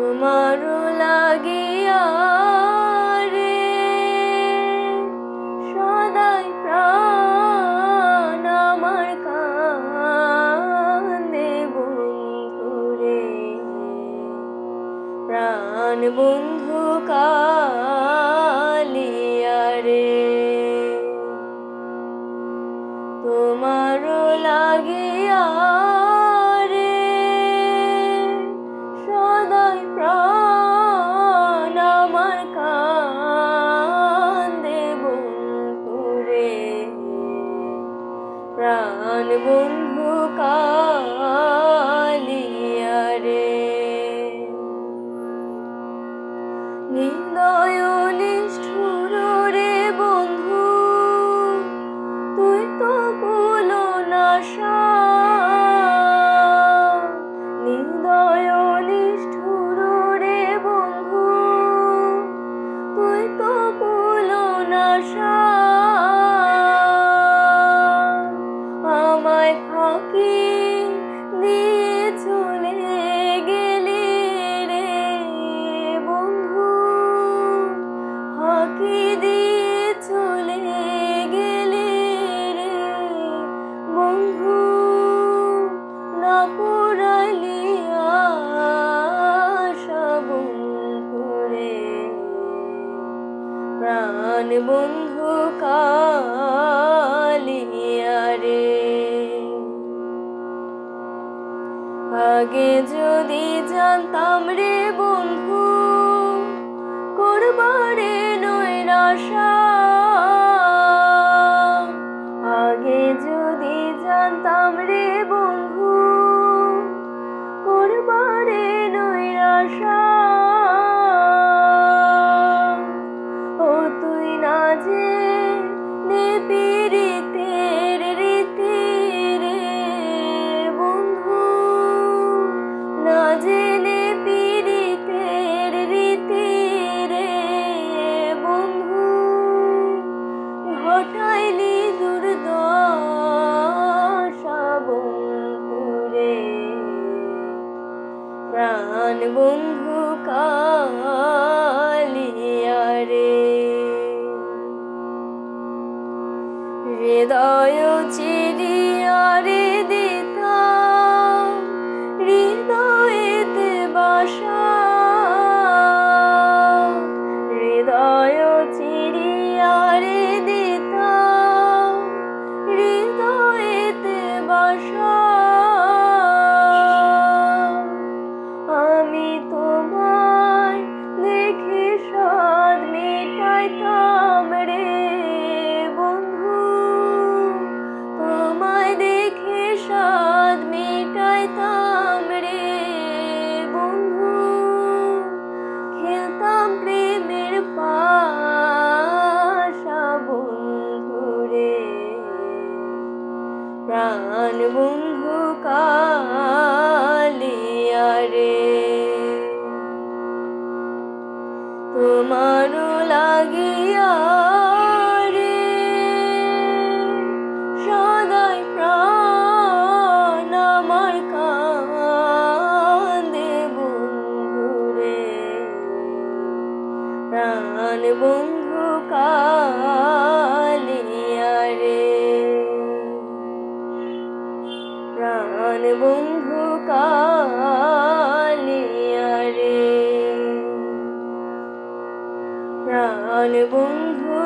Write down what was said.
তোমারও লাগিয়া রে সদাই প্রাণ আমার কান্দে বন্ধুরে, প্রাণ বন্ধু কালিয়া রে। তোমারও লাগিয়া রে সদাই প্রাণ আমার কান্দে বন্ধুরে, প্রাণ বন্ধু কালিয়া রে। নির্দয় নিষ্ঠুর রে বন্ধু, তুই তো কুলো নাশা। নির্দয় নিষ্ঠুর রে বন্ধু, তুই তো কুলো নাশা। আমায় ফাঁকি দিয়ে চলে গেলি রে বন্ধু, ফাঁকি দিয়ে চলে গেলি রে বন্ধু, না পুরাইলি আশা বন্ধুরে, প্রাণ বন্ধু কালিয়া রে। আগে যদি জানতাম রে বন্ধু, করবারে নৈরাশা। আগে যদি জানতাম রে বন্ধু, করবারে নৈরাশা। ও তুই না যে পীড়িতের রীতি রে বন্ধু, না জেনে পীড়িতের রীতি রে বন্ধু, ঘটাইলি দুর্দশা বন্ধুরে, প্রাণ বন্ধু কালিয়া রে। হৃদয় চিরিয়া রে দিতাম হৃদয়েতে বাসা। হৃদয় চিরিয়া রে দিতাম হৃদয়েতে বাসা। আমি তোমায় দেখে সাধ মেটাইতাম রে বন্ধু, তোমায় দেখে সাধ মেটাইতাম রে বন্ধু। খেলতাম প্রেমের পাশা বন্ধুরে, প্রাণ বন্ধু কালিয়া রে। তোমারও লাগিয়া রে সদাই প্রাণ আমার কান্দে বন্ধুরে, প্রাণ বন্ধু কালিয়া রে, প্রাণ বন্ধু কালিয়া রে, প্রাণ বন্ধু